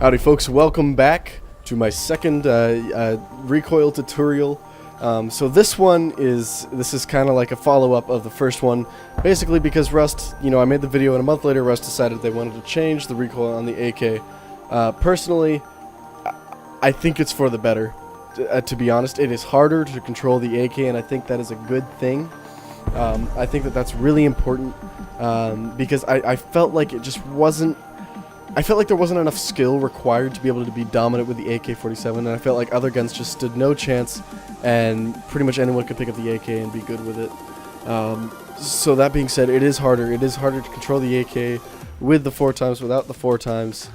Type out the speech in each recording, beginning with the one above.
Howdy folks, welcome back to my second Recoil tutorial. So this is kind of like a follow-up of the first one, basically because Rust, I made the video and a month later Rust decided they wanted to change the recoil on the AK. Personally, I think it's for the better. To be honest, it is harder to control the AK, and I think that is a good thing. I think that that's really important because I felt like it just wasn't. I felt like there wasn't enough skill required to be able to be dominant with the AK-47, and I felt like other guns just stood no chance, and pretty much anyone could pick up the AK and be good with it. So that being said, it is harder. It is harder to control the AK with the 4x without the 4x.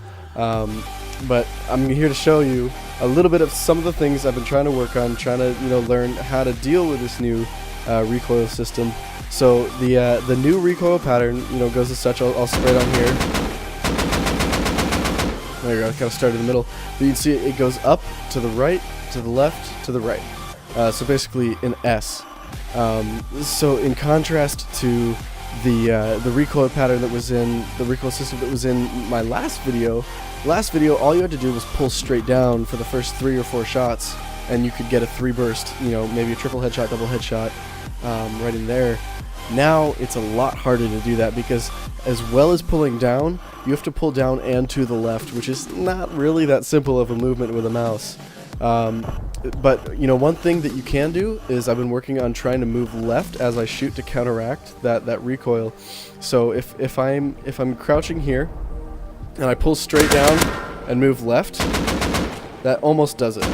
But I'm here to show you a little bit of some of the things I've been trying to work on, trying to learn how to deal with this new recoil system. So the new recoil pattern goes as such. I'll spray it on here. There you go, I kind of started in the middle. But you can see it goes up, to the right, to the left, to the right. So basically an S. So in contrast to the recoil pattern that was in the recoil system that was in my last video, all you had to do was pull straight down for the first 3 or 4 shots, and you could get a 3 burst, maybe a triple headshot, double headshot, right in there. Now it's a lot harder to do that because as well as pulling down, you have to pull down and to the left, which is not really that simple of a movement with a mouse. But one thing that you can do is I've been working on trying to move left as I shoot to counteract that recoil. So if I'm crouching here and I pull straight down and move left, that almost does it.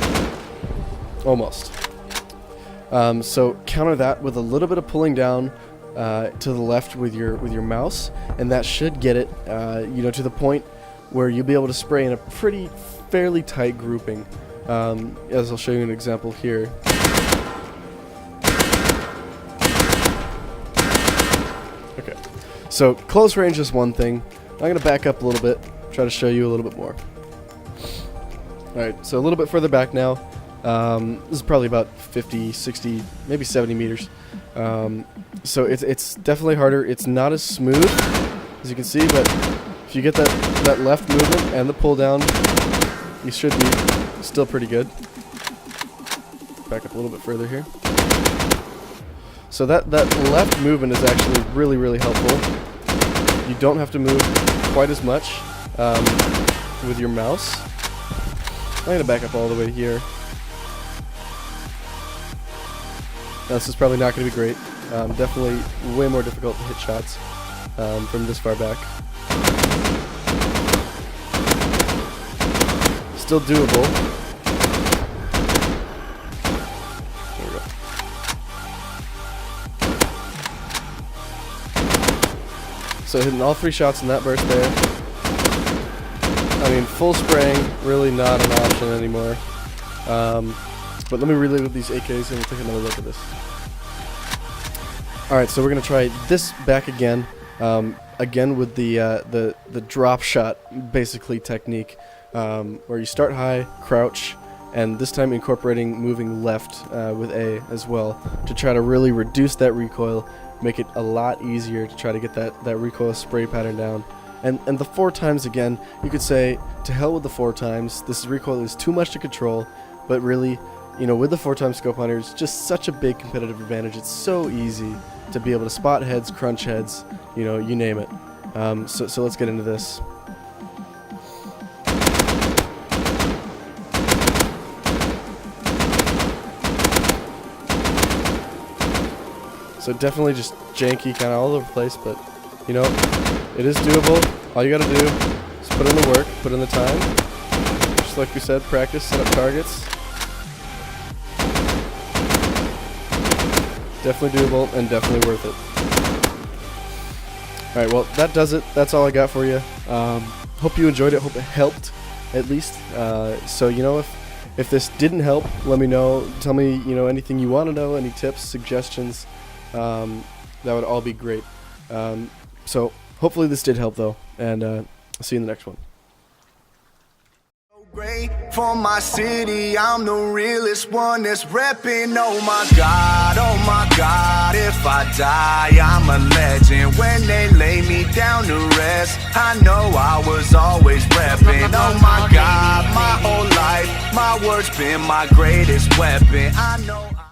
Almost. So counter that with a little bit of pulling down to the left with your mouse, and that should get it to the point where you'll be able to spray in a fairly tight grouping, as I'll show you an example here. Okay, so close range is one thing. I'm going to back up a little bit, try to show you a little bit more. Alright, so a little bit further back now. This is probably about 50, 60, maybe 70 meters. So it's definitely harder. It's not as smooth as you can see, but if you get that left movement and the pull down, you should be still pretty good. Back up a little bit further here. So that left movement is actually really, really helpful. You don't have to move quite as much with your mouse. I'm going to back up all the way here. Now, this is probably not going to be great. Definitely way more difficult to hit shots from this far back. Still doable. There we go. So hitting all 3 shots in that burst there. I mean, full spraying, really not an option anymore. But let me reload with these AKs and we'll take another look at this. Alright, so we're going to try this back again. Again with the drop shot, basically, technique. Where you start high, crouch, and this time incorporating moving left with A as well to try to really reduce that recoil, make it a lot easier to try to get that recoil spray pattern down. And the 4x again, you could say, to hell with the 4x, this recoil is too much to control, but really, with the 4x scope hunter, it's just such a big competitive advantage. It's so easy to be able to spot heads, crunch heads, you name it. So let's get into this. So definitely just janky, kind of all over the place, but it is doable. All you gotta do is put in the work, put in the time. Just like we said, practice, set up targets. Definitely doable and definitely worth it. Alright, well, that does it. That's all I got for you. Hope you enjoyed it. Hope it helped, at least. So, if this didn't help, let me know. Tell me, anything you want to know, any tips, suggestions. That would all be great. So, hopefully this did help, though. And I'll see you in the next one. Great for my city, I'm the realest one that's reppin'. Oh my God, if I die, I'm a legend. When they lay me down to rest, I know I was always reppin'. Oh my God. my words been my greatest weapon. I know